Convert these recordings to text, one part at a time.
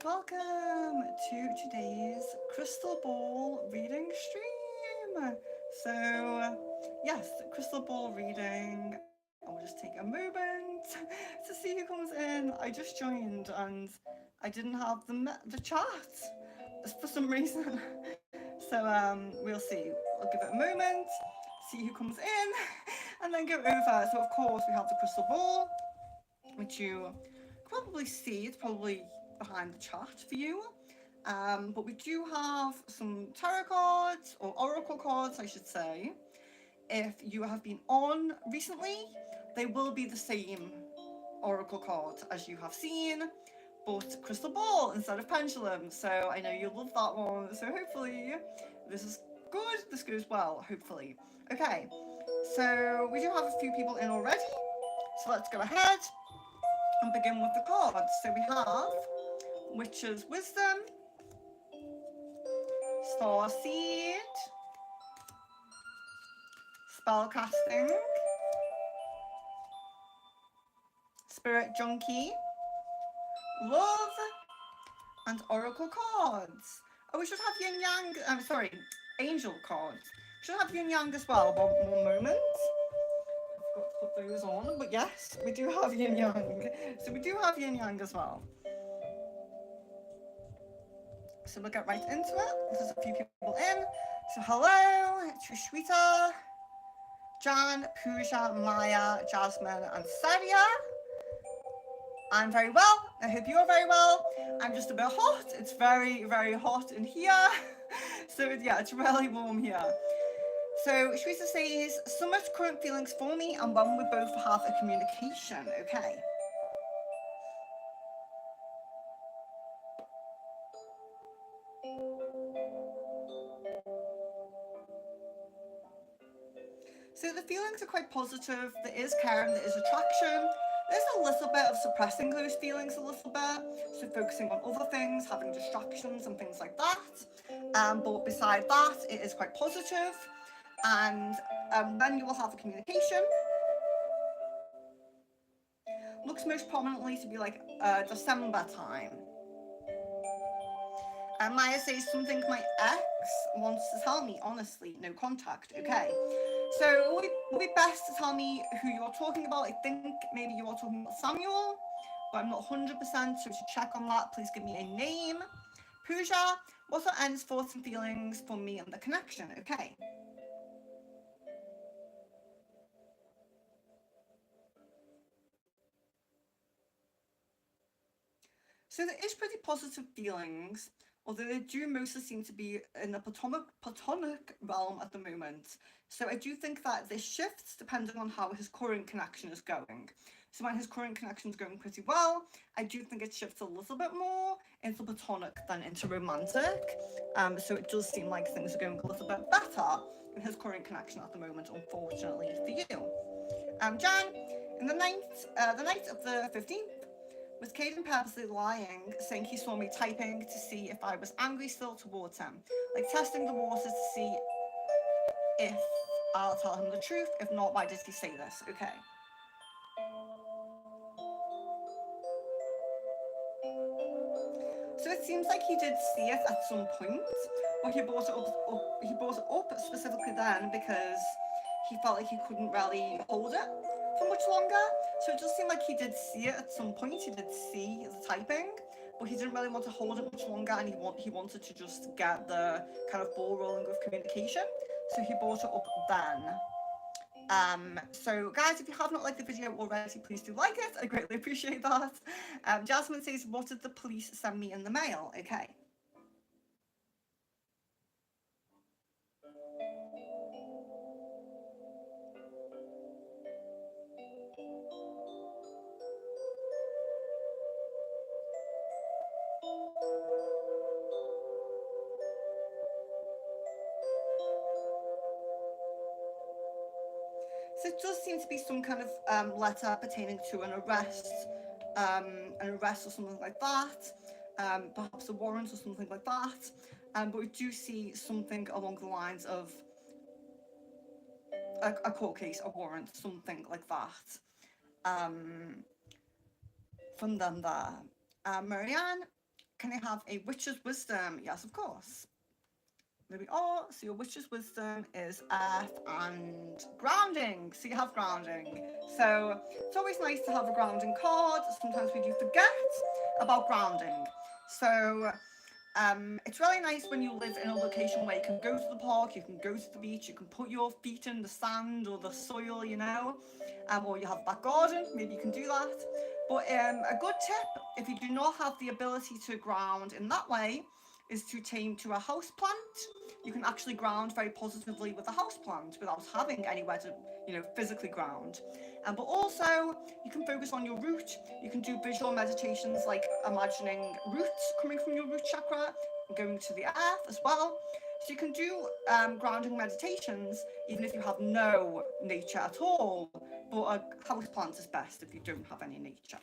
Welcome to today's Crystal Ball reading stream. Yes, Crystal Ball reading. I'll just take a moment to see who comes in. I just joined and I didn't have the chat for some reason. We'll see. I'll give it a moment, see who comes in, and then go over. So of course we have the Crystal Ball, which you can probably see. It's probably behind the chat for you. But we do have some tarot cards, or oracle cards, I should say. If you have been on recently, they will be the same oracle card as you have seen, but crystal ball instead of pendulum. So I know you'll love that one. So hopefully this is good. This goes well, hopefully. Okay, so we do have a few people in already. So let's go ahead and begin with the cards. So we have Witch's Wisdom, Star Seed, Spellcasting, Spirit Junkie, Love, and Oracle cards. Oh, we should have Yin Yang. I'm sorry, Angel cards. We should have Yin Yang as well. One moment. I forgot to put those on, but yes, we do have Yin Yang. So we do have Yin Yang as well. So we'll get right into it. There's a few people in. So hello, Trishwita, Jan, Pooja, Maya, Jasmine, and Sadia. I'm very well. I hope you're very well. I'm just a bit hot. It's very, very hot in here. So yeah, it's really warm here. So Shweta says, so much current feelings for me and when we both have a communication. Okay. So the feelings are quite positive. There is caring, there is attraction. There's a little bit of suppressing those feelings a little bit. So focusing on other things, having distractions and things like that. But beside that, it is quite positive. And then you will have a communication. Looks most prominently to be like December time. And Maya says something my ex wants to tell me, honestly, no contact. Okay. So it would be best to tell me who you're talking about. I think maybe you are talking about Samuel, but I'm not 100%, so to check on that, please give me a name. Pooja, what are N's thoughts and feelings for me and the connection? Okay. So there is pretty positive feelings, although they do mostly seem to be in the platonic realm at the moment. So I do think that this shifts depending on how his current connection is going. So when his current connection is going pretty well, I do think it shifts a little bit more into platonic than into romantic. So it does seem like things are going a little bit better in his current connection at the moment, unfortunately for you. Jan, in the night of the 15th, was Caden purposely lying, saying he saw me typing to see if I was angry still towards him? Like testing the waters to see if I'll tell him the truth. If not, why did he say this? Okay. So it seems like he did see it at some point, but he brought it up specifically then because he felt like he couldn't really hold it for much longer. So it does seem like he did see it at some point. He did see the typing, but he didn't really want to hold it much longer, and he wanted to just get the kind of ball rolling with communication. So he brought it up then. So guys, if you have not liked the video already, please do like it. I greatly appreciate that. Jasmine says, what did the police send me in the mail? Okay. So it does seem to be some kind of letter pertaining to an arrest or something like that, perhaps a warrant or something like that. But we do see something along the lines of a court case, a warrant, something like that. From them there. Marianne, Can I have a witch's wisdom? Yes, of course. There we are. So your witch's wisdom is earth and grounding. So you have grounding. So it's always nice to have a grounding card. Sometimes we do forget about grounding. So it's really nice when you live in a location where you can go to the park, you can go to the beach, you can put your feet in the sand or the soil, or you have a back garden, maybe you can do that. But a good tip, if you do not have the ability to ground in that way, is to tame to a house plant. You can actually ground very positively with a house plant without having anywhere to, physically ground. But also, you can focus on your root. You can do visual meditations like imagining roots coming from your root chakra and going to the earth as well. So you can do grounding meditations even if you have no nature at all. But a house plant is best if you don't have any nature.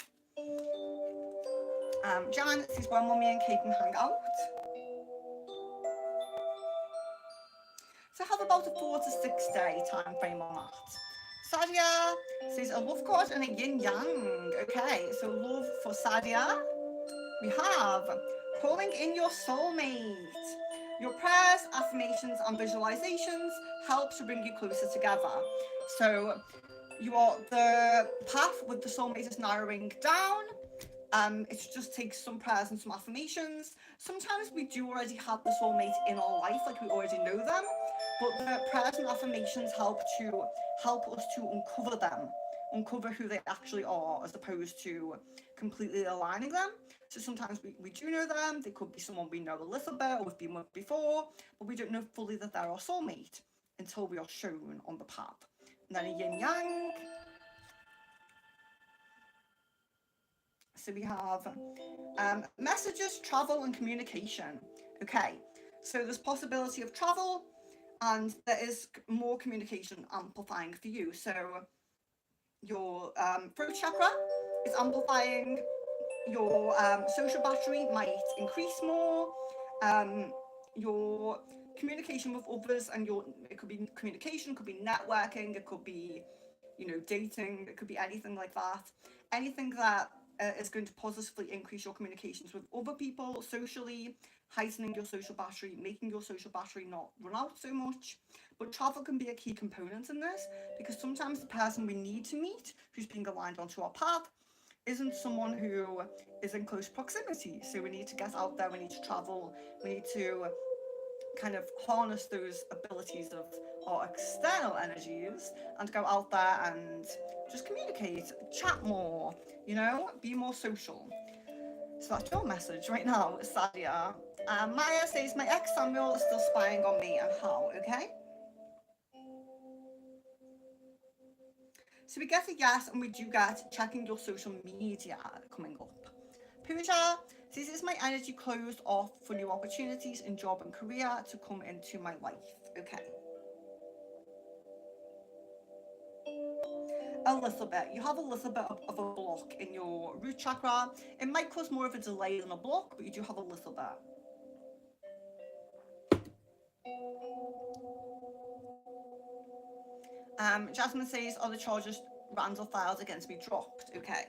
Jan says, when will me and Caden hang out? So have about a 4 to 6 day time frame on that. Sadia says a love card and a yin yang. Okay, so love for Sadia. We have calling in your soulmate. Your prayers, affirmations, and visualizations help to bring you closer together. So the path with the soulmate is narrowing down. It just takes some prayers and some affirmations. Sometimes we do already have the soulmate in our life, like we already know them, but the prayers and affirmations help us to uncover who they actually are, as opposed to completely aligning them. So sometimes we do know them. They could be someone we know a little bit or we've been with before, but we don't know fully that they're our soulmate until we are shown on the path. And then a yin yang. So we have messages, travel, and communication. Okay, so there's possibility of travel, and there is more communication amplifying for you. So your throat chakra is amplifying. Your social battery might increase more. Your communication with others, and it could be communication, it could be networking, it could be dating, it could be anything like that. Anything that is going to positively increase your communications with other people socially, heightening your social battery, making your social battery not run out so much. But travel can be a key component in this, because sometimes the person we need to meet, who's being aligned onto our path, isn't someone who is in close proximity. So we need to get out there, we need to travel, we need to kind of harness those abilities of our external energies and go out there and just communicate, chat more, be more social. So that's your message right now, Sadia. Maya says, my ex Samuel is still spying on me, and how? Okay. So we get a yes, and we do get checking your social media coming up. Pooja says, is my energy closed off for new opportunities in job and career to come into my life? Okay. A little bit. You have a little bit of a block in your root chakra. It might cause more of a delay than a block, but you do have a little bit. Jasmine says, are the charges Randall filed against me dropped? Okay.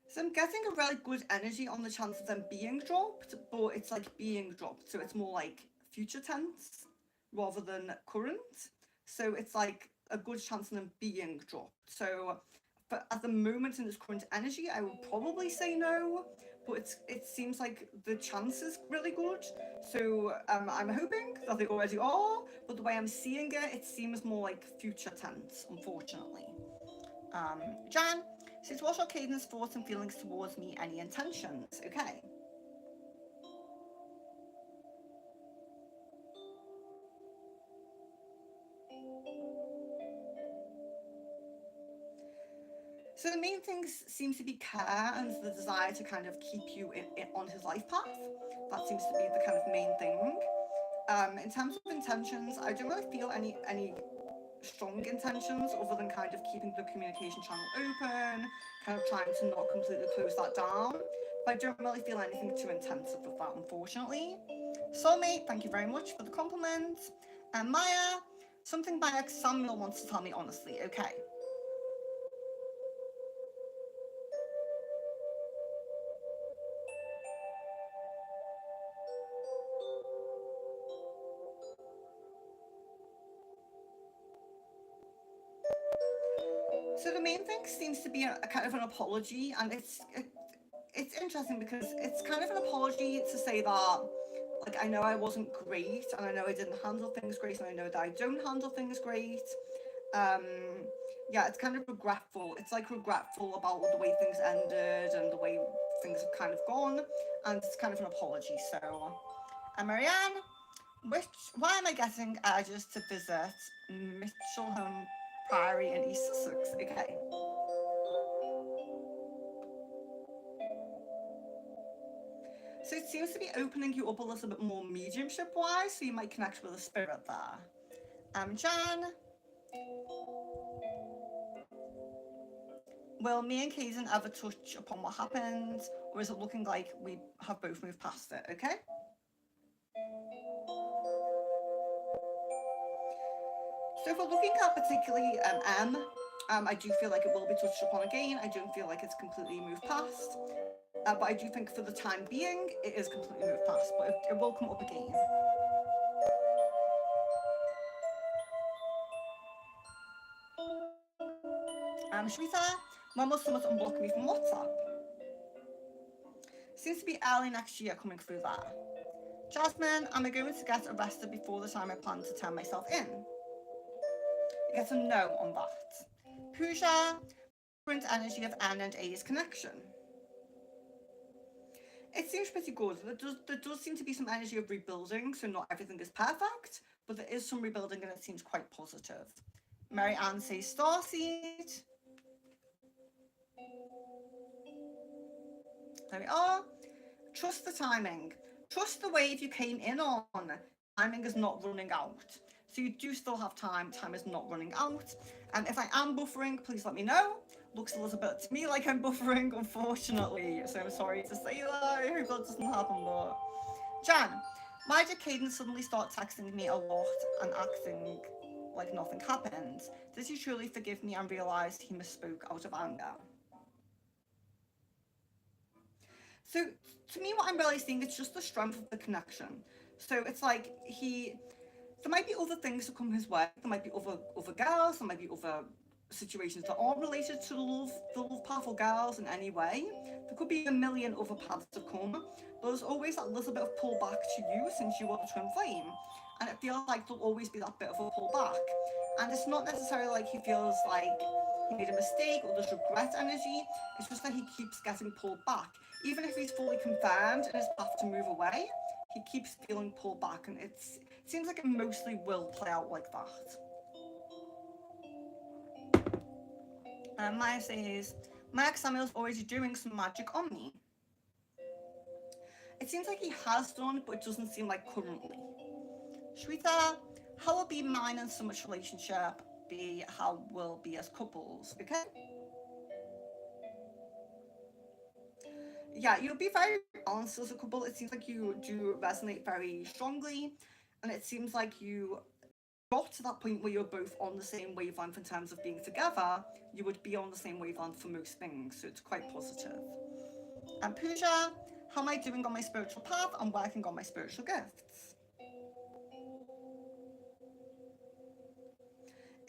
So I'm getting a really good energy on the chance of them being dropped, but it's like being dropped. So it's more like future tense rather than current. So it's like a good chance of them being dropped. So but at the moment in this current energy, I would probably say no, but it seems like the chance is really good. So I'm hoping that they already are, but the way I'm seeing it, it seems more like future tense, unfortunately. Jan says, what are Caden's thoughts and feelings towards me? Any intentions? Okay. So the main things seem to be care and the desire to kind of keep you on his life path. That seems to be the kind of main thing. In terms of intentions, I don't really feel any strong intentions other than kind of keeping the communication channel open, kind of trying to not completely close that down. but I don't really feel anything too intensive with that, unfortunately. Soulmate, thank you very much for the compliment. And Maya, something my ex Samuel wants to tell me honestly, okay? So the main thing seems to be a kind of an apology, and it's interesting because it's kind of an apology to say that, like, I know I wasn't great, and I know I didn't handle things great, and I know that I don't handle things great. Um, yeah, it's kind of regretful. It's like regretful about the way things ended and the way things have kind of gone, and it's kind of an apology. So, Marianne, why am I getting urges to visit Mitchellhome Priory in East Sussex? Okay. So it seems to be opening you up a little bit more mediumship wise, so you might connect with a spirit there. Jan, will me and Kaysen ever touch upon what happened, or is it looking like we have both moved past it? Okay. So if we're looking at particularly I do feel like it will be touched upon again. I don't feel like it's completely moved past, but I do think for the time being it is completely moved past. But it will come up again. Shweta, when will someone unblock me from WhatsApp? Seems to be early next year coming through there. Jasmine, am I going to get arrested before the time I plan to turn myself in? I get a no on that. Pooja, current energy of N and A's connection. It seems pretty good. There does seem to be some energy of rebuilding, so not everything is perfect, but there is some rebuilding and it seems quite positive. Mary Ann says Starseed. There we are. Trust the timing. Trust the wave you came in on. Timing is not running out. So you do still have time. Time is not running out. And if I am buffering, please let me know. Looks a little bit to me like I'm buffering, unfortunately. So I'm sorry to say that. I hope that doesn't happen, but Jan, why did Caden suddenly start texting me a lot and acting like nothing happened? Did he truly forgive me and realised he misspoke out of anger? So to me, what I'm really seeing is just the strength of the connection. So it's like there might be other things that come his way. There might be other girls. There might be other situations that aren't related to the love path or girls in any way. There could be a million other paths to come. But there's always that little bit of pullback to you since you are the twin flame, and it feels like there'll always be that bit of a pullback. And it's not necessarily like he feels like he made a mistake or there's regret energy. It's just that he keeps getting pulled back. Even if he's fully confirmed in his path to move away, he keeps feeling pulled back, and it seems like it mostly will play out like that. Maya says, Mark Samuel's already doing some magic on me. It seems like he has done, but it doesn't seem like currently. Shweta, how will be mine and so much relationship be how we'll be as couples, okay? Yeah, you'll be very balanced as a couple. It seems like you do resonate very strongly, and it seems like you got to that point where you're both on the same wavelength in terms of being together. You would be on the same wavelength for most things, so it's quite positive. And Pooja, how am I doing on my spiritual path? I'm working on my spiritual gifts.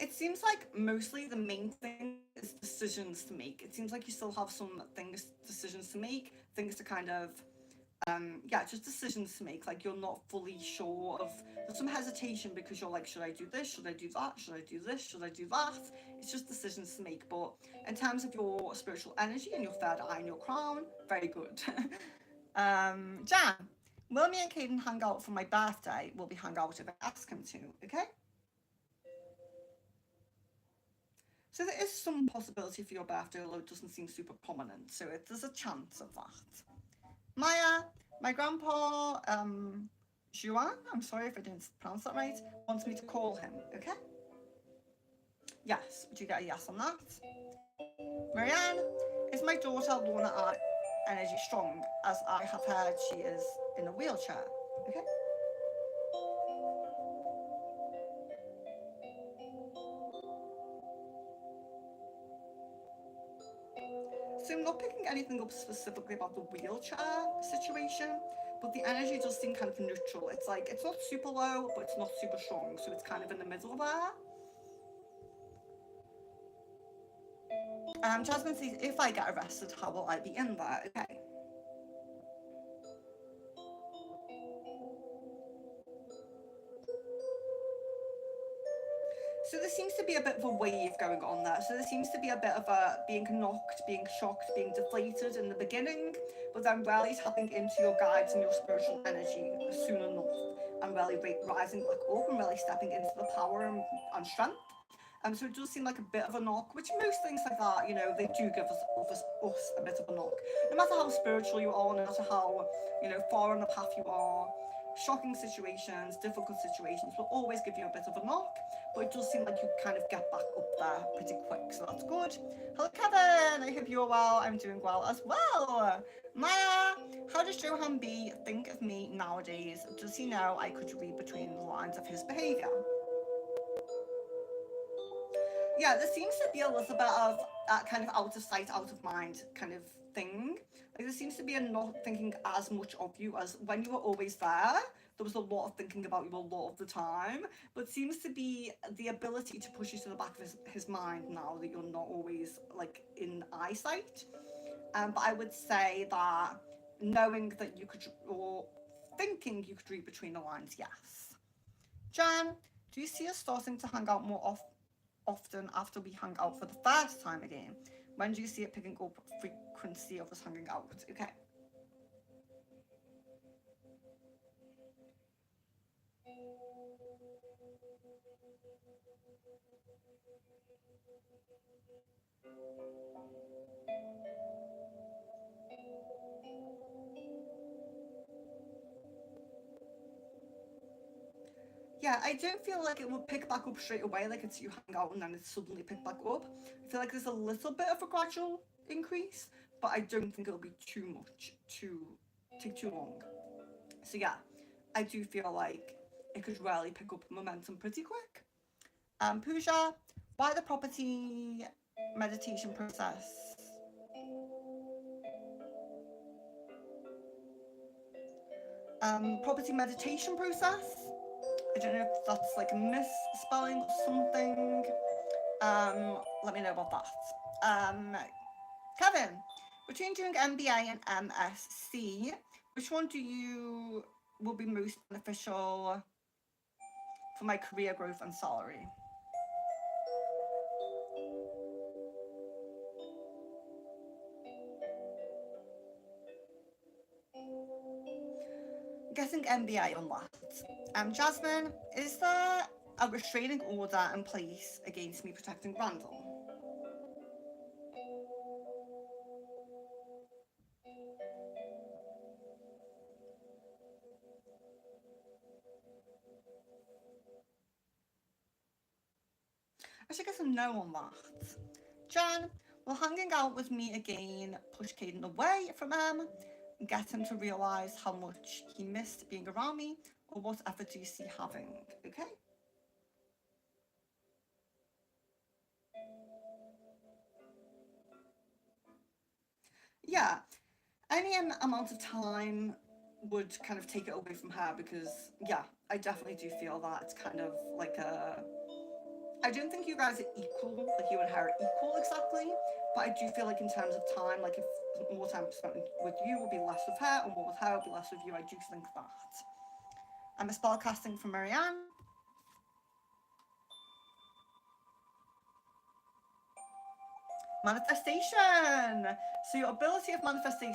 It seems like mostly the main thing is decisions to make. It seems like you still have some decisions to make, things to kind of, just decisions to make. Like you're not fully sure of, there's some hesitation because you're like, should I do this? Should I do that? Should I do this? Should I do that? It's just decisions to make. But in terms of your spiritual energy and your third eye and your crown, very good. Jan, will me and Caden hang out for my birthday? Will we hang out if I ask him to? Okay. So there is some possibility for your birthday, although it doesn't seem super prominent. So there's a chance of that. Maya, my grandpa, Juan, I'm sorry if I didn't pronounce that right, wants me to call him, okay? Yes, would you get a yes on that? Marianne, is my daughter Lorna energy strong, as I have heard she is in a wheelchair. Okay. So I'm not picking anything up specifically about the wheelchair situation, but the energy does seem kind of neutral. It's like it's not super low, but it's not super strong, so it's kind of in the middle there. Jasmine says, if I get arrested, how will I be in there? Okay. So there seems to be a bit of a wave going on there. So there seems to be a bit of a being knocked, being shocked, being deflated in the beginning, but then really tapping into your guides and your spiritual energy soon enough, and really rising back up and really stepping into the power and strength. So it does seem like a bit of a knock, which most things like that, they do give us a bit of a knock. No matter how spiritual you are, no matter how, far on the path you are, shocking situations, difficult situations will always give you a bit of a knock, but it does seem like you kind of get back up there pretty quick, so that's good. Hello, Kevin. I hope you're well. I'm doing well as well. Maya, how does Johan B think of me nowadays? Does he know I could read between the lines of his behaviour? Yeah, there seems to be a little bit of kind of out of sight, out of mind kind of thing. Like there seems to be a not thinking as much of you as when you were always there. There was a lot of thinking about you a lot of the time, but seems to be the ability to push you to the back of his mind now that you're not always like in eyesight. But I would say that knowing that you could, or thinking you could read between the lines, yes. Jan, do you see us starting to hang out more often after we hang out for the first time again? When do you see it picking up frequency of us hanging out? Okay. Yeah, I don't feel like it will pick back up straight away, like it's you hang out and then it's suddenly pick back up. I feel like there's a little bit of a gradual increase, but I don't think it'll be too much, take too long. So yeah, I do feel like it could really pick up momentum pretty quick. Pooja, why the property meditation process? Property meditation process. I don't know if that's like a misspelling or something. Let me know about that. Kevin, between doing MBA and MSc, which one do you will be most beneficial for my career growth and salary? Getting MBA on that. Jasmine, is there a restraining order in place against me protecting Randall? I should get a no on that. Jan, will hanging out with me again push Caden away from him and get him to realise how much he missed being around me, or what effort do you see having? Okay? Yeah, any amount of time would kind of take it away from her because, yeah, I definitely do feel that it's kind of like a. I don't think you guys are equal, like you and her are equal exactly, but I do feel like in terms of time, like if more time spent with you will be less with her, or more with her will be less with you. I do think that. I'm a spell casting from Marianne. Manifestation. So your ability of manifesting.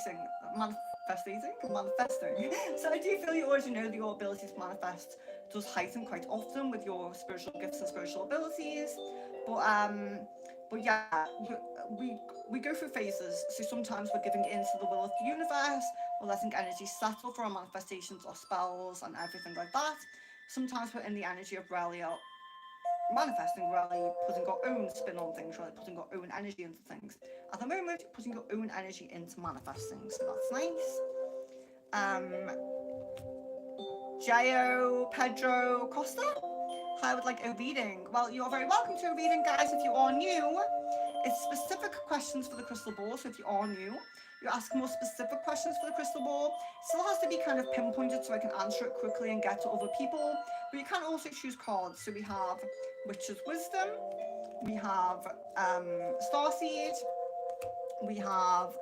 So I do feel you already know that your ability to manifest does heighten quite often with your spiritual gifts and spiritual abilities. But yeah, we go through phases. So sometimes we're giving in to the will of the universe, we're letting energy settle for our manifestations or spells and everything like that. Sometimes we're in the energy of Relia manifesting, really putting your own spin on things, really putting your own energy into things. At the moment, putting your own energy into manifesting, so that's nice. Jayo Pedro Costa, I would like a reading. Well, you're very welcome to a reading, guys, if you are new. It's specific questions for the crystal ball, so if you are new, you ask more specific questions for the crystal ball. Still has to be kind of pinpointed so I can answer it quickly and get to other people. But you can also choose cards. So we have Witch's Wisdom, we have Starseed, we have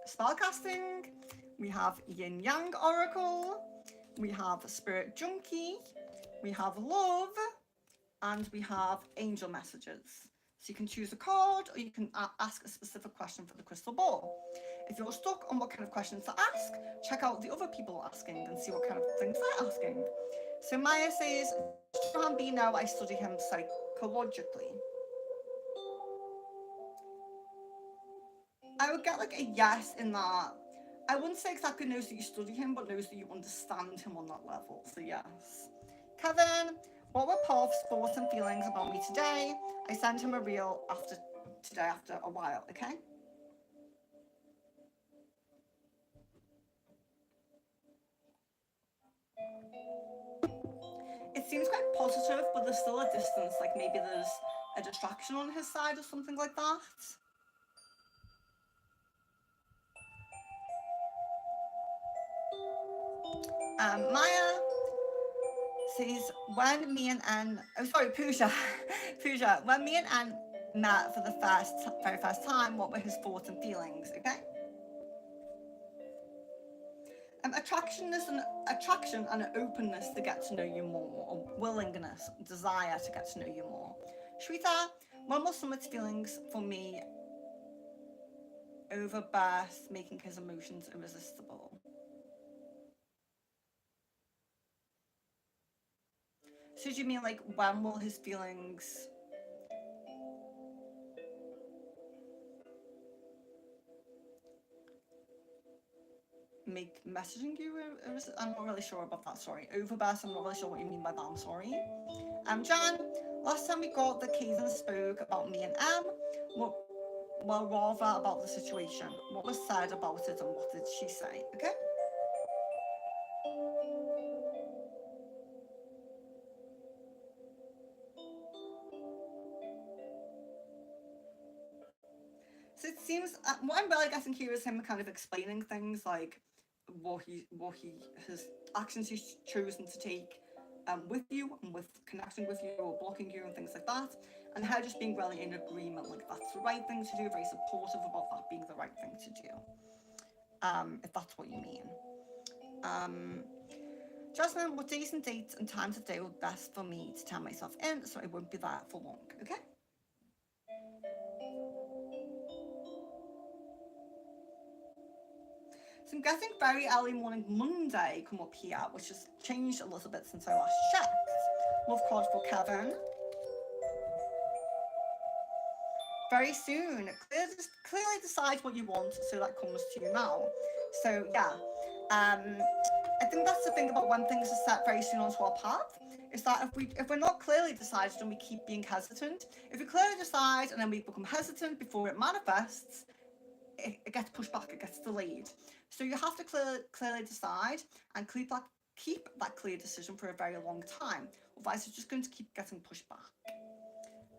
Spellcasting, we have Yin Yang Oracle, we have Spirit Junkie, we have Love, and we have Angel Messages. So you can choose a card or you can ask a specific question for the crystal ball. If you're stuck on what kind of questions to ask, check out the other people asking and see what kind of things they're asking. So Maya says, Johan B. now I study him psychologically. I would get like a yes in that. I wouldn't say exactly knows that you study him, but knows that you understand him on that level. So yes. Kevin, what were Paul's thoughts and feelings about me today? I sent him a reel after a while, okay? It seems quite positive, but there's still a distance, like maybe there's a distraction on his side or something like that. Maya says, when me and Anne, oh sorry, Pooja, Pooja, when me and Anne met for the very first time, what were his thoughts and feelings, okay? Attraction and an openness to get to know you more, or willingness, desire to get to know you more. Shweta, when were Summit's feelings for me over birth, making his emotions irresistible? So do you mean like when will his feelings make messaging you? I'm not really sure about that, sorry. Overburst, I'm not really sure what you mean by that, I'm sorry. Jan, last time we got the Kaizen spoke about me and Em, well, rather about the situation. What was said about it and what did she say, okay? So it seems what I'm really getting here is him kind of explaining things like what he his actions he's chosen to take with you and with connecting with you or blocking you and things like that, and her just being really in agreement, like that's the right thing to do, very supportive about that being the right thing to do. If that's what you mean. Jasmine, what days and dates and times of day were best for me to turn myself in so I won't be there for long, okay? So I'm getting very early morning Monday come up here, which has changed a little bit since I last checked. Love card for Kevin. Very soon. Clearly decide what you want, so that comes to you now. So yeah, I think that's the thing about when things are set very soon onto our path, is that if we're not clearly decided and we keep being hesitant, if we clearly decide and then we become hesitant before it manifests, it gets pushed back, it gets delayed. So you have to clearly decide and keep that clear decision for a very long time. Otherwise, it's just going to keep getting pushed back.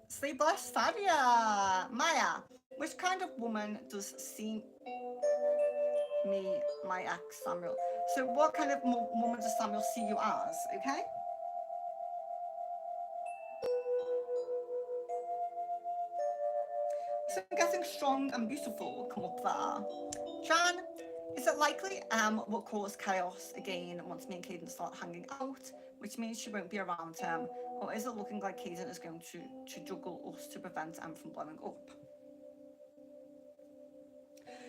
Stay blessed, Sadia. Maya, which kind of woman does see me, my ex Samuel? So what kind of woman does Samuel see you as, okay? So I'm getting strong and beautiful come up there. Jan, is it likely will cause chaos again once me and Caden start hanging out, which means she won't be around him? Or is it looking like Caden is going to juggle us to prevent Em from blowing up?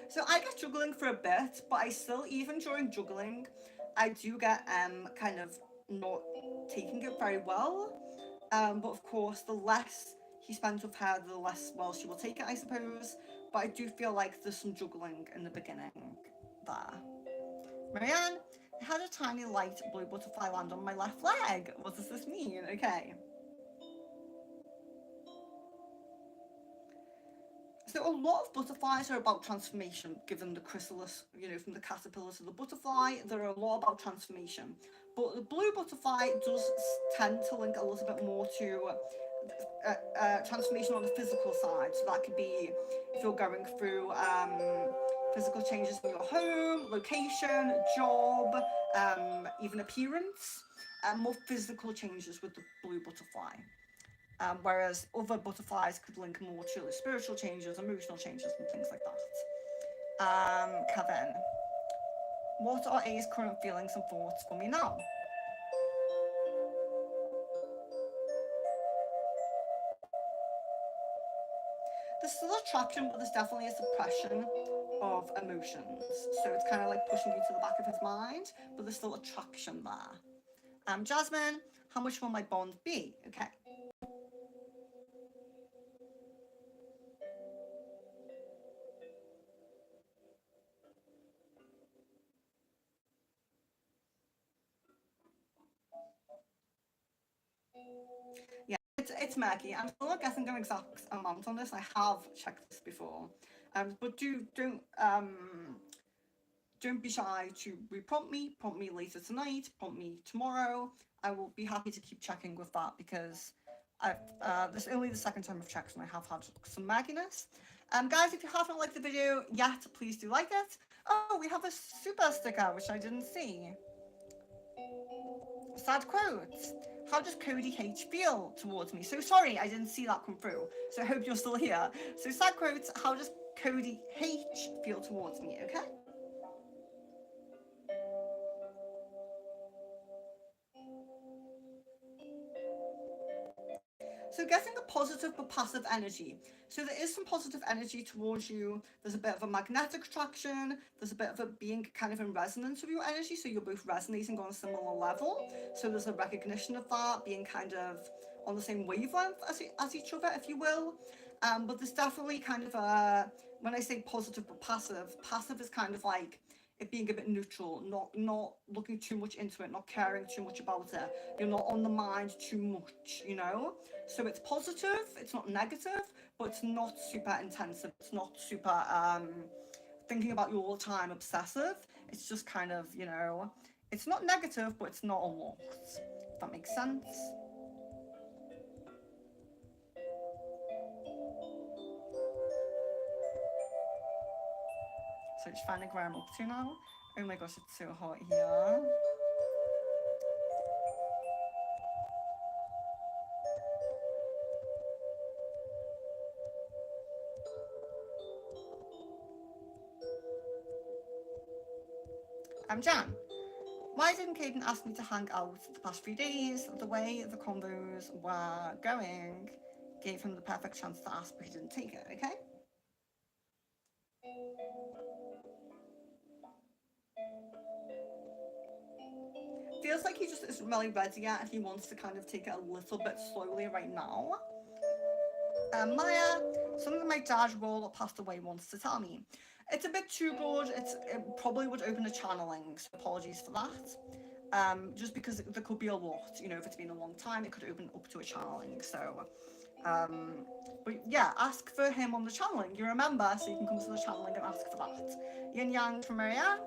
So I get juggling for a bit, but I still, even during juggling, I do get kind of not taking it very well. But of course, the less he spends with her, the less well she will take it, I suppose. But I do feel like there's some juggling in the beginning there. Marianne, I had a tiny light blue butterfly land on my left leg. What does this mean? Okay. lot of butterflies are about transformation, given the chrysalis, from the caterpillar to the butterfly. There are a lot about transformation. But the blue butterfly does tend to link a little bit more to transformation on the physical side. So that could be if you're going through physical changes in your home, location, job, even appearance, more physical changes with the blue butterfly. Whereas other butterflies could link more to spiritual changes, emotional changes, and things like that. Kevin, what are A's current feelings and thoughts for me now? There's still attraction, but there's definitely a suppression of emotions. So it's kind of like pushing you to the back of his mind, but there's still attraction there. Jasmine, how much will my bond be? Okay. Yeah, it's murky. I'm still not guessing the exact amount on this. I have checked this before. But don't be shy to re-prompt me later tonight, prompt me tomorrow. I will be happy to keep checking with that because this is only the second time I've checked and I have had some magginess. Guys, if you haven't liked the video yet, please do like it. Oh, we have a super sticker, which I didn't see. Sad quotes. How does Cody H feel towards me? So sorry, I didn't see that come through. So I hope you're still here. So sad quotes. How does Cody H feel towards me? Okay. So getting a positive but passive energy. So there is some positive energy towards you. There's a bit of a magnetic attraction. There's a bit of a being kind of in resonance with your energy. So you're both resonating on a similar level. So there's a recognition of that, being kind of on the same wavelength as each other, if you will. But there's definitely kind of when I say positive but passive is kind of like it being a bit neutral, not looking too much into it, not caring too much about it. You're not on the mind too much, So it's positive, it's not negative, but it's not super intensive. It's not super thinking about you all the time, obsessive. It's just kind of, it's not negative, but it's not a lot. If that makes sense. So just finding where I'm up to now. Oh my gosh, it's so hot here. I'm Jan. Why didn't Caden ask me to hang out the past few days? The way the combos were going gave him the perfect chance to ask, but he didn't take it, okay? Feels like he just isn't really ready yet and he wants to kind of take it a little bit slowly right now. Maya, something my dad will passed away wants to tell me. It's a bit too broad. It probably would open a channeling, so apologies for that. Just because there could be a lot, if it's been a long time, it could open up to a channeling. So, but yeah, ask for him on the channeling. You remember, so you can come to the channeling and ask for that. Yin Yang from Maria.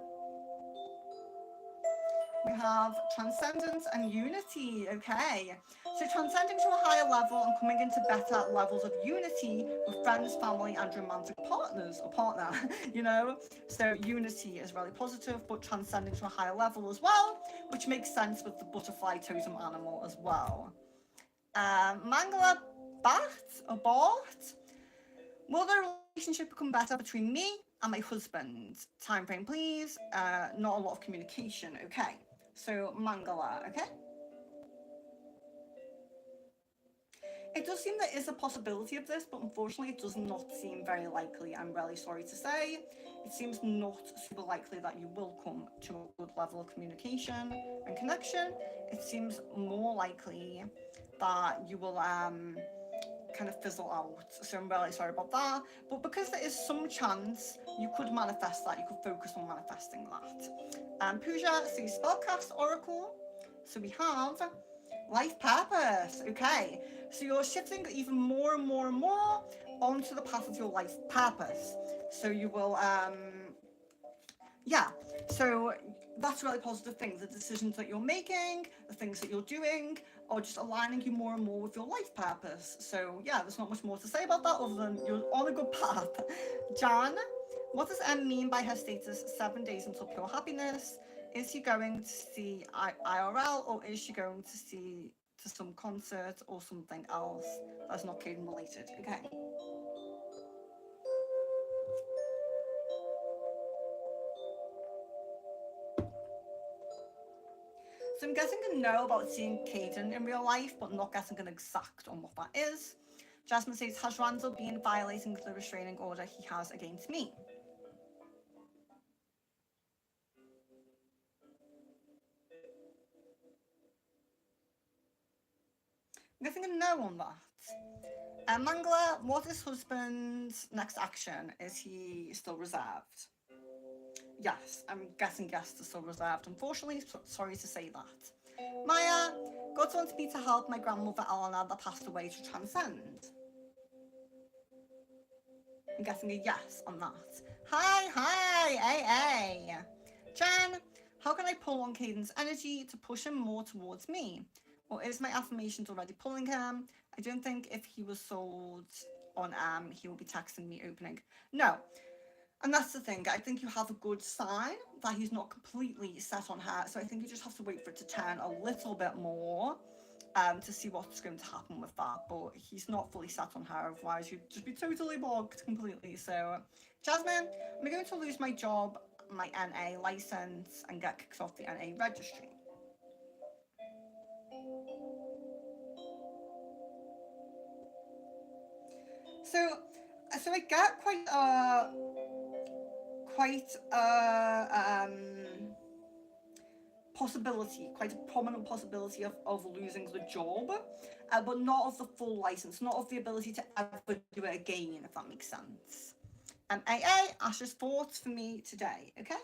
We have transcendence and unity. Okay, so transcending to a higher level and coming into better levels of unity with friends, family, and romantic partners or partner. So unity is really positive, but transcending to a higher level as well, which makes sense with the butterfly totem animal as well. Mangala Bat or Bart. Will the relationship become better between me and my husband? Time frame, please. Not a lot of communication. Okay. So Mangala, okay? It does seem there is a possibility of this, but unfortunately it does not seem very likely. I'm really sorry to say. It seems not super likely that you will come to a good level of communication and connection. It seems more likely that you will kind of fizzle out. So I'm really sorry about that. But because there is some chance you could manifest that, you could focus on manifesting that. Pooja, so spellcast oracle. So we have life purpose. Okay, so you're shifting even more and more and more onto the path of your life purpose. So you will, yeah, so that's a really positive thing. The decisions that you're making, the things that you're doing, are just aligning you more and more with your life purpose. So yeah, there's not much more to say about that other than you're on a good path. Jan, what does M mean by her status 7 days until pure happiness? Is she going to see IRL, or is she going to see to some concert or something else that's not Caden related? Okay. So I'm guessing a no about seeing Caden in real life, but not guessing an exact on what that is. Jasmine says, has Randall been violating the restraining order he has against me? I'm guessing a no on that. Mangala, what is husband's next action? Is he still reserved? Yes, I'm guessing yes, they're still reserved. Unfortunately, sorry to say that. Maya, God wants me to help my grandmother Eleanor that passed away to transcend. I'm guessing a yes on that. Hi, AA. Jan, how can I pull on Caden's energy to push him more towards me? Or is my affirmations already pulling him? I don't think if he was sold on he will be texting me opening. No. And that's the thing. I think you have a good sign that he's not completely set on her. So I think you just have to wait for it to turn a little bit more to see what's going to happen with that. But he's not fully set on her, otherwise you'd just be totally bogged completely. So, Jasmine, I'm going to lose my job, my NA license, and get kicked off the NA registry. So I get quite possibility, quite a prominent possibility of losing the job, but not of the full license, not of the ability to ever do it again, if that makes sense. AA, Ash's thoughts for me today, okay?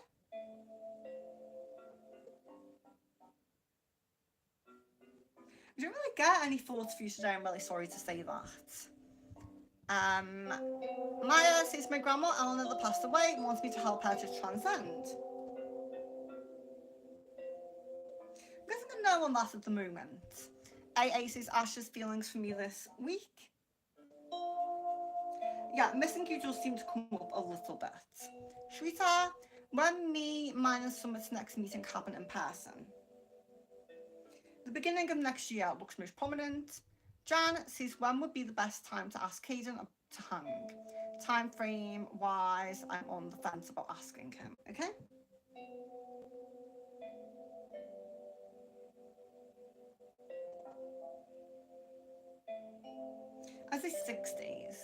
I don't really get any thoughts for you today, I'm really sorry to say that. Maya says, my grandma Eleanor that passed away wants me to help her to transcend. I'm guessing a no on that at the moment. AA says Ash's feelings for me this week. Yeah, missing you just seemed to come up a little bit. Shrita, when me minus Summit's next meeting happen in person? The beginning of next year looks most prominent. Jan says, when would be the best time to ask Caden to hang? Time frame wise, I'm on the fence about asking him, okay? I say 6 days.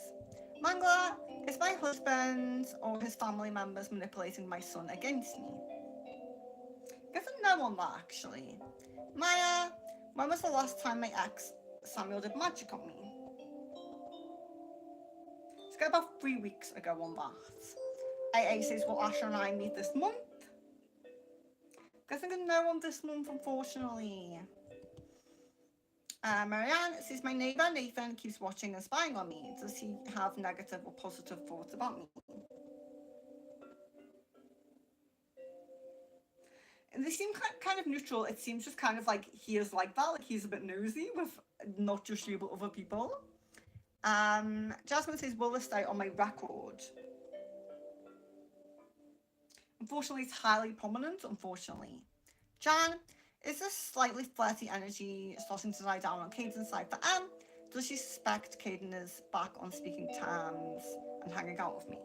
Mangala, is my husband or his family members manipulating my son against me? Guess a no on that, actually. Maya, when was the last time my ex Samuel did magic on me? Let's go about 3 weeks ago on that. AA says, will Asher and I meet this month? Guessing a no on this month, unfortunately. Marianne says, my neighbour Nathan keeps watching and spying on me. Does he have negative or positive thoughts about me? And they seem kind of neutral. It seems just kind of like he is like that, like he's a bit nosy with not just you but other people. Jasmine says, will this stay on my record? Unfortunately, it's highly prominent, unfortunately. Jan, is this slightly flirty energy starting to die down on Caden's side for M? Does she suspect Caden is back on speaking terms and hanging out with me?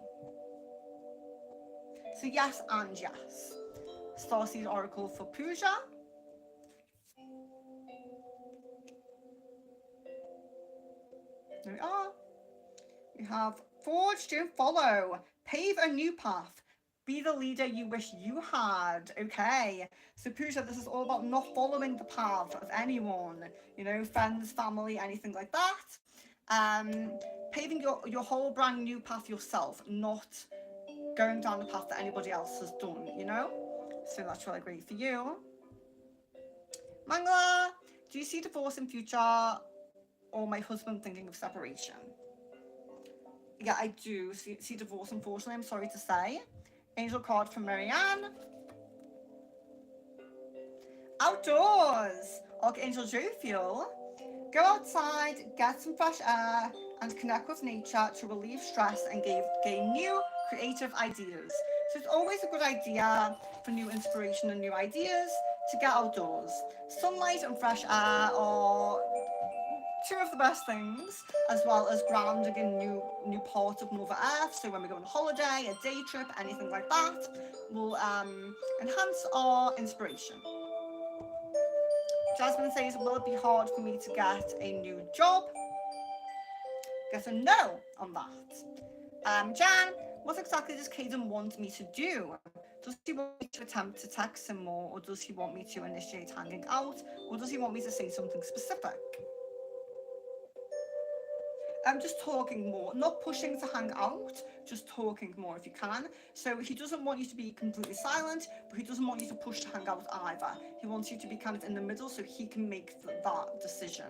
So yes and yes. Starseed Oracle for Pooja. There we are. We have Forge, don't follow. Pave a new path. Be the leader you wish you had. Okay. So Pooja, this is all about not following the path of anyone. You know, friends, family, anything like that. Paving your whole brand new path yourself, not going down the path that anybody else has done, you know? So that's really great for you. Mangala, do you see divorce in future or my husband thinking of separation? Yeah, I do see divorce, unfortunately, I'm sorry to say. Angel card from Marianne. Outdoors. Archangel Jophiel. Go outside, get some fresh air, and connect with nature to relieve stress and gain new creative ideas. So it's always a good idea for new inspiration and new ideas to get outdoors. Sunlight and fresh air are two of the best things, as well as grounding in new parts of Mother Earth. So when we go on a holiday, a day trip, anything like that, will enhance our inspiration. Jasmine says, will it be hard for me to get a new job? Get a no on that. Jan, what exactly does Caden want me to do? Does he want me to attempt to text him more, or does he want me to initiate hanging out, or does he want me to say something specific? I'm just talking more, not pushing to hang out, just talking more if you can. So he doesn't want you to be completely silent, but he doesn't want you to push to hang out either. He wants you to be kind of in the middle so he can make that decision.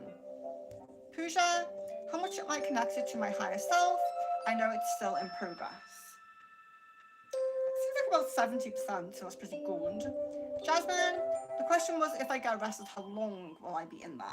Pooja, how much am I connected to my higher self? I know it's still in progress. It seems like about 70%, so that's pretty good. Jasmine, the question was if I get arrested, how long will I be in there?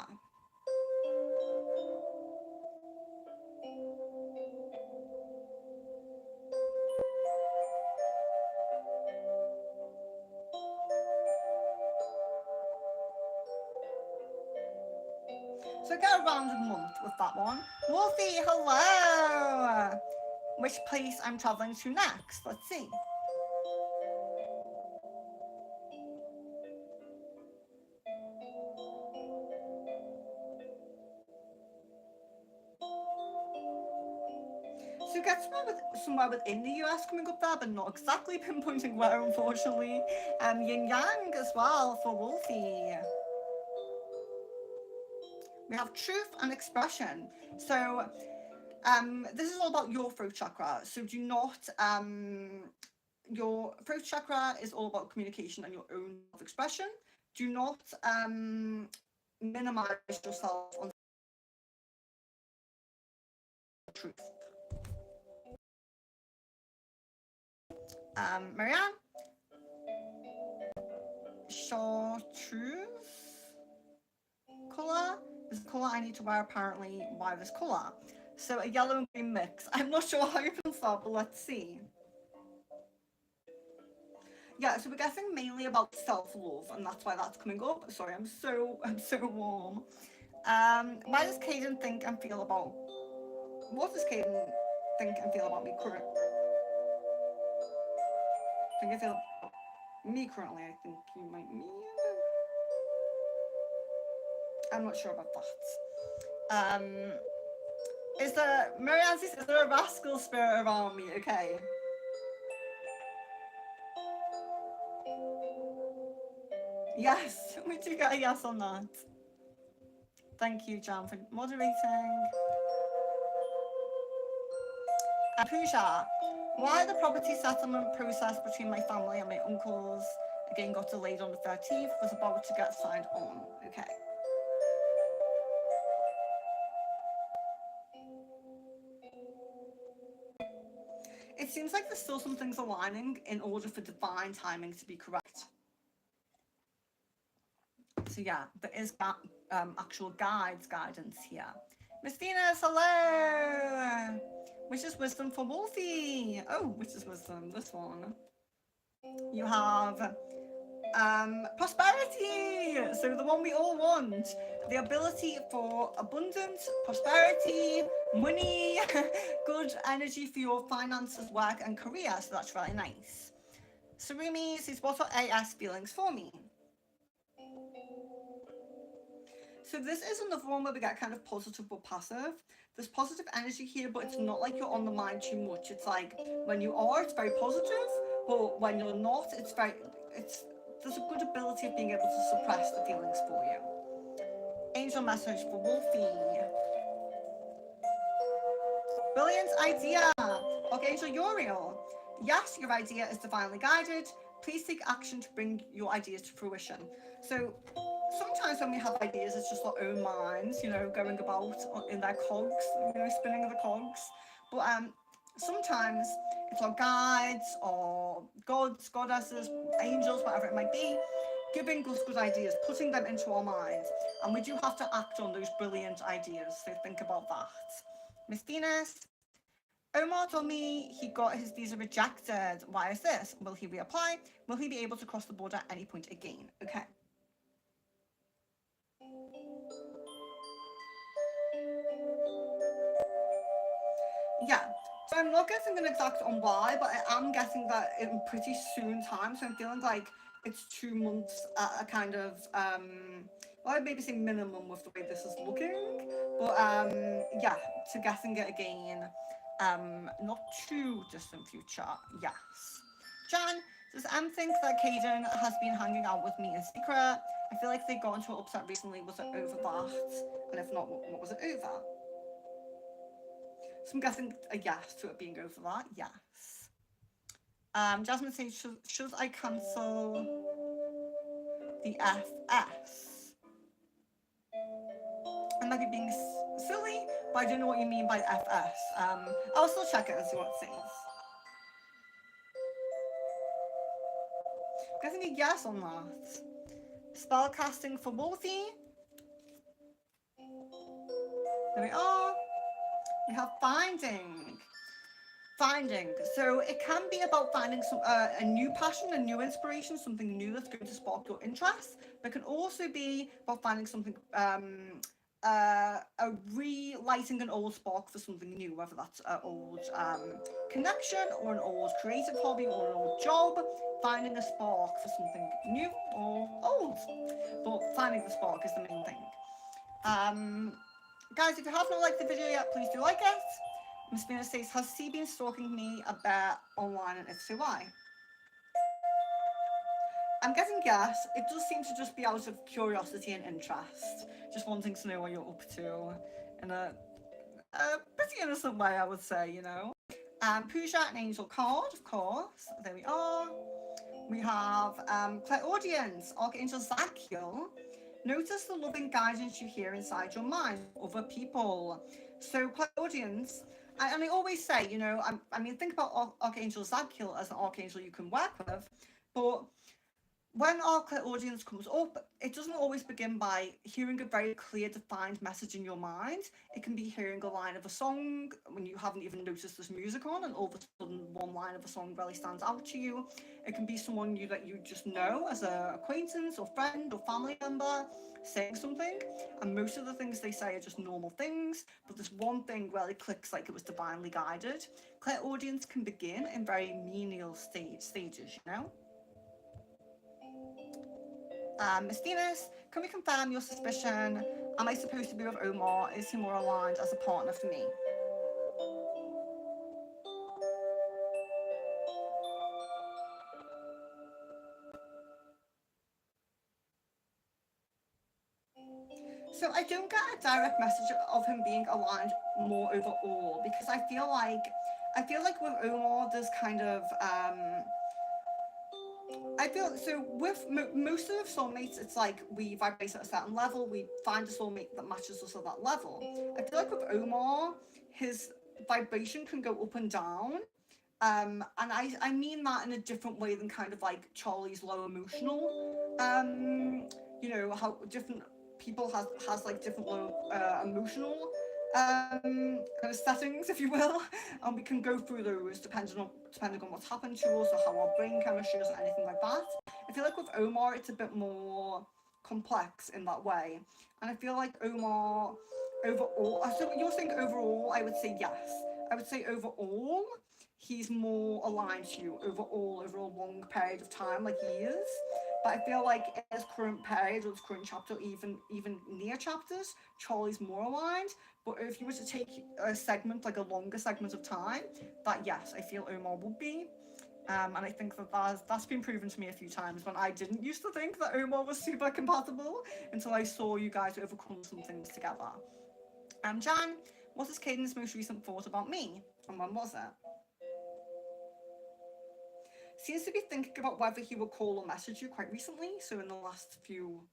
So get around a month with that one. Wolfie, hello! Which place I'm travelling to next? Let's see. So get somewhere within the US coming up there, but not exactly pinpointing where, unfortunately. Yin Yang as well for Wolfie. We have truth and expression. So this is all about your throat chakra. So do not, your throat chakra is all about communication and your own expression. Do not minimize yourself on truth. Marianne? Chartreuse colour is the colour I need to wear apparently. Why this colour? So a yellow and green mix. I'm not sure how you pronounce that, but let's see. Yeah, so we're guessing mainly about self-love, and that's why that's coming up. Sorry, I'm so warm. Why does Caden think and feel about? What does Caden think and feel about me currently? Think I feel me currently. I think you might mean. I'm not sure about that. Is there Marianne says, is there a rascal spirit around me? Okay. Yes, we do get a yes on that. Thank you, Jan, for moderating. Pooja, why the property settlement process between my family and my uncles again got delayed on the 13th, was about to get signed on. Okay. It seems like there's still some things aligning in order for divine timing to be correct. So yeah, there is actual guidance here. Miss Venus, hello! Which is wisdom for Wolfie? Oh, which is wisdom? This one. You have prosperity. So the one we all want. The ability for abundance, prosperity, money, good energy for your finances, work, and career. So that's really nice. Sarumi says, what are AS feelings for me? So this is another one where we get kind of positive but passive. There's positive energy here, but it's not like you're on the mind too much. It's like when you are, it's very positive, but when you're not, there's a good ability of being able to suppress the feelings for you. Angel message for Wolfie. Brilliant idea. Archangel Uriel. Yes, your idea is divinely guided. Please take action to bring your ideas to fruition. So sometimes when we have ideas, it's just our own minds, going about in their cogs, spinning the cogs. But sometimes it's our guides or gods, goddesses, angels, whatever it might be, giving us good ideas, putting them into our minds. And we do have to act on those brilliant ideas. So think about that. Miss Venus, Omar told me he got his visa rejected. Why is this? Will he reapply? Will he be able to cross the border at any point again? Okay. Yeah. So I'm not getting an exact on why, but I am guessing that in pretty soon time. So I'm feeling like it's 2 months at a kind of well, I'd maybe say minimum with the way this is looking. But yeah, to guessing it again, not too distant future. Yes. Jan, does Em think that Caden has been hanging out with me in secret? I feel like they got into an upset recently. Was it over that? And if not, what was it over? So I'm guessing a yes to it being over that. Yes. Jasmine saying, should I cancel the FS? I might be being silly, but I don't know what you mean by FS. I'll still check it and see what it says. Guessing a yes on that. Spellcasting for Wolfie. There we are. We have finding. So it can be about finding some a new passion, a new inspiration, something new that's going to spark your interest. But it can also be about finding something a relighting an old spark for something new, whether that's an old connection or an old creative hobby or an old job. Finding a spark for something new or old, but finding the spark is the main thing. Guys, if you have not liked the video yet, please do like it. Miss Venus says, has C been stalking me a bit online, and if so, why? I'm guessing yes. It does seem to just be out of curiosity and interest, just wanting to know what you're up to in a pretty innocent way, I would say, you know. Pooja and Angel card, of course. There we are. We have Clairaudience, Archangel Zachiel. Notice the loving guidance you hear inside your mind, other people. So Clairaudience, and I always say, you know, I mean, think about Archangel Zachiel as an archangel you can work with, but when our audience comes up, it doesn't always begin by hearing a very clear, defined message in your mind. It can be hearing a line of a song when you haven't even noticed there's music on, and all of a sudden one line of a song really stands out to you. It can be someone that you just know as an acquaintance or friend or family member saying something, and most of the things they say are just normal things, but this one thing really clicks like it was divinely guided. Clairaudience can begin in very menial stages, you know? Miss Venus, can we confirm your suspicion? Am I supposed to be with Omar? Is he more aligned as a partner for me? So I don't get a direct message of him being aligned more overall, because I feel like with Omar there's kind of I feel so with most of soulmates, it's like we vibrate at a certain level, we find a soulmate that matches us at that level. I feel like with Omar, his vibration can go up and down. And I mean that in a different way than kind of like Charlie's low emotional. You know, how different people has like different low emotional kind of settings, if you will, and we can go through those depending on what's happened to us or how our brain chemistry is or anything like that. I feel like with Omar, it's a bit more complex in that way, and I feel like Omar overall. So you're saying overall, I would say yes. I would say overall, he's more aligned to you overall over a long period of time, like years. But I feel like in his current period or his current chapter, even near chapters, Charlie's more aligned. But if you were to take a segment, like a longer segment of time, that yes, I feel Omar would be. And I think that's been proven to me a few times when I didn't used to think that Omar was super compatible until I saw you guys overcome some things together. Jan, what is Caden's most recent thought about me? And when was it? Seems to be thinking about whether he will call or message you quite recently, so in the last few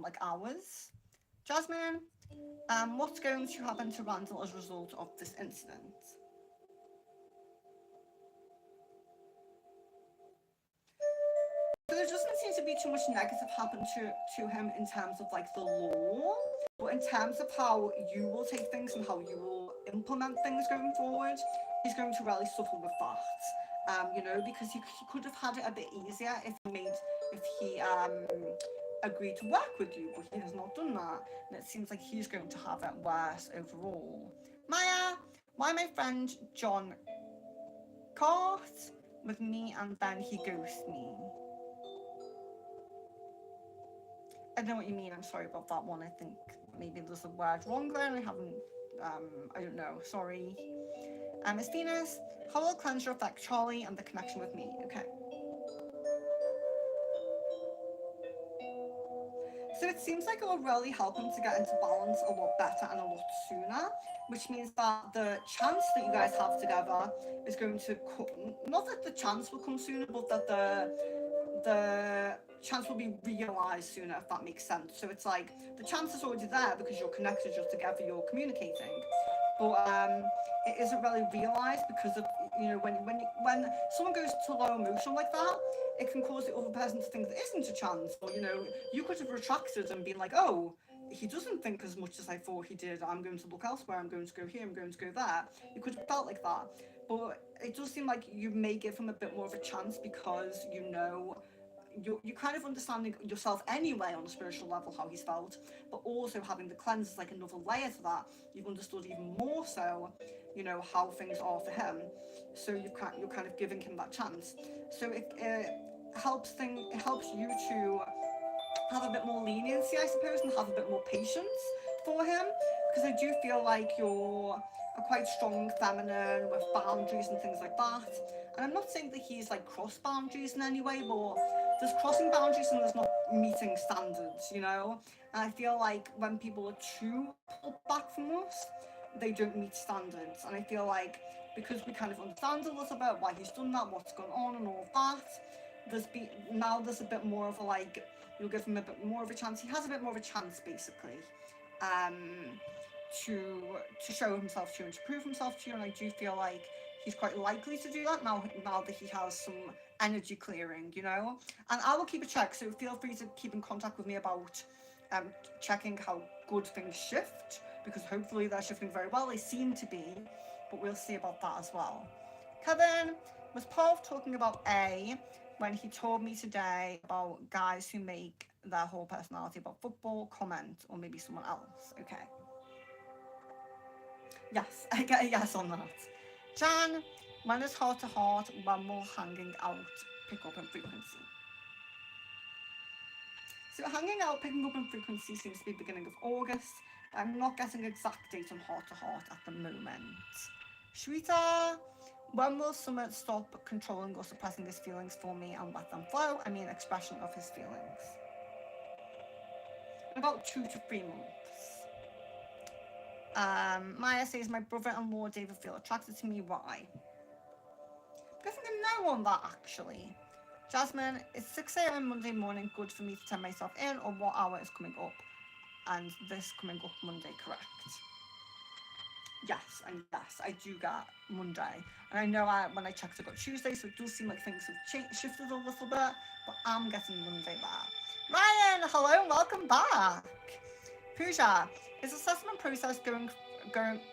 like hours. Jasmine, what's going to happen to Randall as a result of this incident? there doesn't seem to be too much negative happen to him in terms of like the law, but in terms of how you will take things and how you will implement things going forward, he's going to really suffer with that. You know, because he could have had it a bit easier if he agreed to work with you, but he has not done that, and it seems like he's going to have it worse overall. Maya, why my friend John caught with me and then he ghosted me? I don't know what you mean. I'm sorry about that one. I think maybe there's a word wrong there and I haven't, I don't know. Sorry. Miss Venus, how will cleanser affect Charlie and the connection with me? Okay. So it seems like it will really help him to get into balance a lot better and a lot sooner, which means that the chance that you guys have together is going to come, not that the chance will come sooner, but that the chance will be realized sooner, if that makes sense. So it's like the chance is already there because you're connected, you're together, you're communicating, but it isn't really realized because of, you know, when someone goes to low emotion like that, it can cause the other person to think there isn't a chance, or you know, you could have retracted and been like, oh, he doesn't think as much as I thought he did, I'm going to look elsewhere, I'm going to go here, I'm going to go there. You could have felt like that, but it does seem like you may give him a bit more of a chance because you know you kind of understanding yourself anyway on a spiritual level how he's felt, but also having the cleanse is like another layer to that. You've understood even more so, you know, how things are for him. So you're kind of giving him that chance. So it helps you to have a bit more leniency, I suppose, and have a bit more patience for him, because I do feel like you're a quite strong feminine with boundaries and things like that. And I'm not saying that he's like cross boundaries in any way, but there's crossing boundaries and there's not meeting standards, you know? And I feel like when people are too pulled back from us, they don't meet standards. And I feel like because we kind of understand a little bit why he's done that, what's gone on and all of that, there's a bit more of a like, you'll give him a bit more of a chance. He has a bit more of a chance basically, to show himself to you and to prove himself to you. And I do feel like he's quite likely to do that now that he has some energy clearing, you know. And I will keep a check, so feel free to keep in contact with me about checking how good things shift, because hopefully they're shifting very well. They seem to be, but we'll see about that as well. Kevin, was Paul talking about A when he told me today about guys who make their whole personality about football? Comment, or maybe someone else. Okay. Yes, I get a yes on that. Jan, when is heart to heart, when will hanging out pick up in frequency? So hanging out, picking up in frequency seems to be beginning of August. I'm not getting an exact date on heart to heart at the moment. Shweta, when will Summit stop controlling or suppressing his feelings for me and let them flow? I mean, expression of his feelings. In about 2 to 3 months. Maya says, my brother-in-law David feel attracted to me. Why? Getting a no on that, actually. Jasmine, is 6 a.m. Monday morning good for me to turn myself in, or what hour is coming up? And this coming up Monday, correct? Yes, and yes, I do get Monday. And I know when I checked I got Tuesday, so it does seem like things have shifted a little bit, but I'm getting Monday back. Ryan, hello, welcome back. Pooja, is assessment process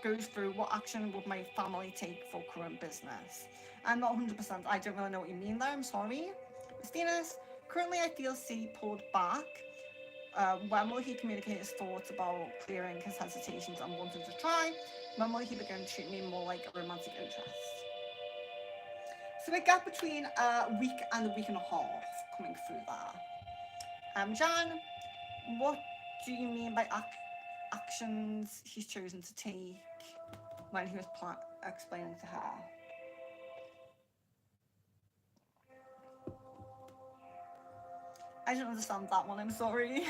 goes through, what action would my family take for current business? I'm not 100%, I don't really know what you mean there, I'm sorry. Miss Venus, currently I feel C pulled back. When will he communicate his thoughts about clearing his hesitations and wanting to try? When will he begin to treat me more like a romantic interest? So a gap between a week and a week and a half coming through there. Jan, what do you mean by actions he's chosen to take when he was explaining to her? I don't understand that one, I'm sorry.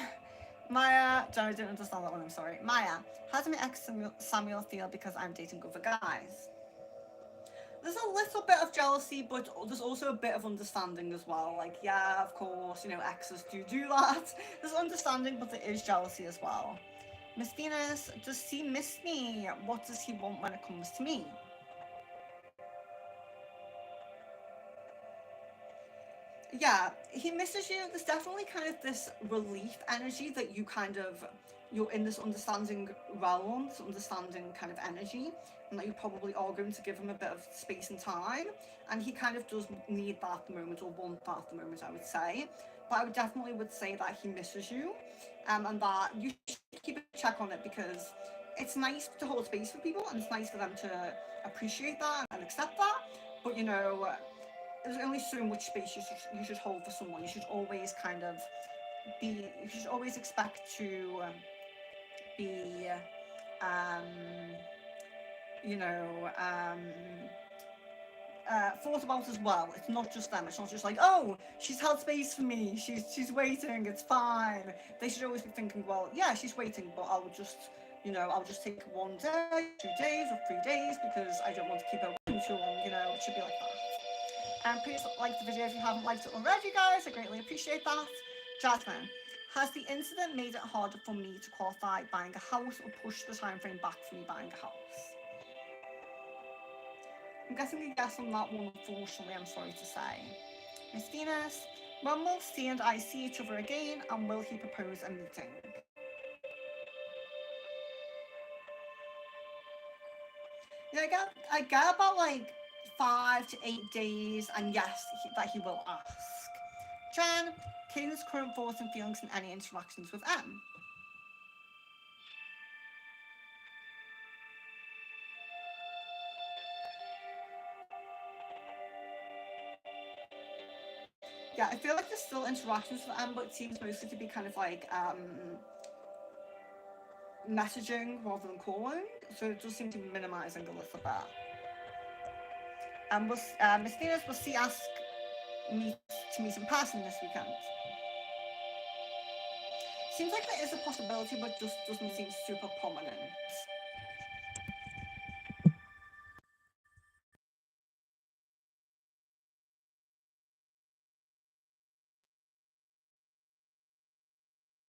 Maya, I don't understand that one, I'm sorry. Maya, how does my ex Samuel feel because I'm dating other guys? There's a little bit of jealousy, but there's also a bit of understanding as well. Like, yeah, of course, you know, exes do that. There's understanding, but there is jealousy as well. Miss Venus, does he miss me? What does he want when it comes to me? Yeah, he misses you. There's definitely kind of this relief energy that you kind of, you're in this understanding realm, this understanding kind of energy, and that you probably are going to give him a bit of space and time, and he kind of does need that at the moment, or want that at the moment, I would say. But I would definitely would say that he misses you, and that you should keep a check on it, because it's nice to hold space for people, and it's nice for them to appreciate that and accept that. But there's only so much space you should hold for someone. You should always kind of you should always expect to be, um, you know, thought about as well. It's not just them. It's not just like, oh, she's held space for me. She's waiting. It's fine. They should always be thinking, well, yeah, she's waiting, but I'll just take 1 day, 2 days, or 3 days because I don't want to keep her waiting too long. It should be like that. And please like the video if you haven't liked it already, guys. I greatly appreciate that. Jasmine, has the incident made it harder for me to qualify buying a house or push the time frame back for me buying a house? I'm guessing a yes on that one, unfortunately, I'm sorry to say. Miss Venus, when will C and I see each other again, and will he propose a meeting? I get about like 5 to 8 days, and yes, that he will ask. Jen, Caden's current thoughts and feelings and any interactions with M. Yeah, I feel like there's still interactions with M, but it seems mostly to be kind of like messaging rather than calling, so it does seem to be minimizing a little bit. And Miss Venus, will she ask me to meet in person this weekend? Seems like there is a possibility, but just doesn't seem super prominent.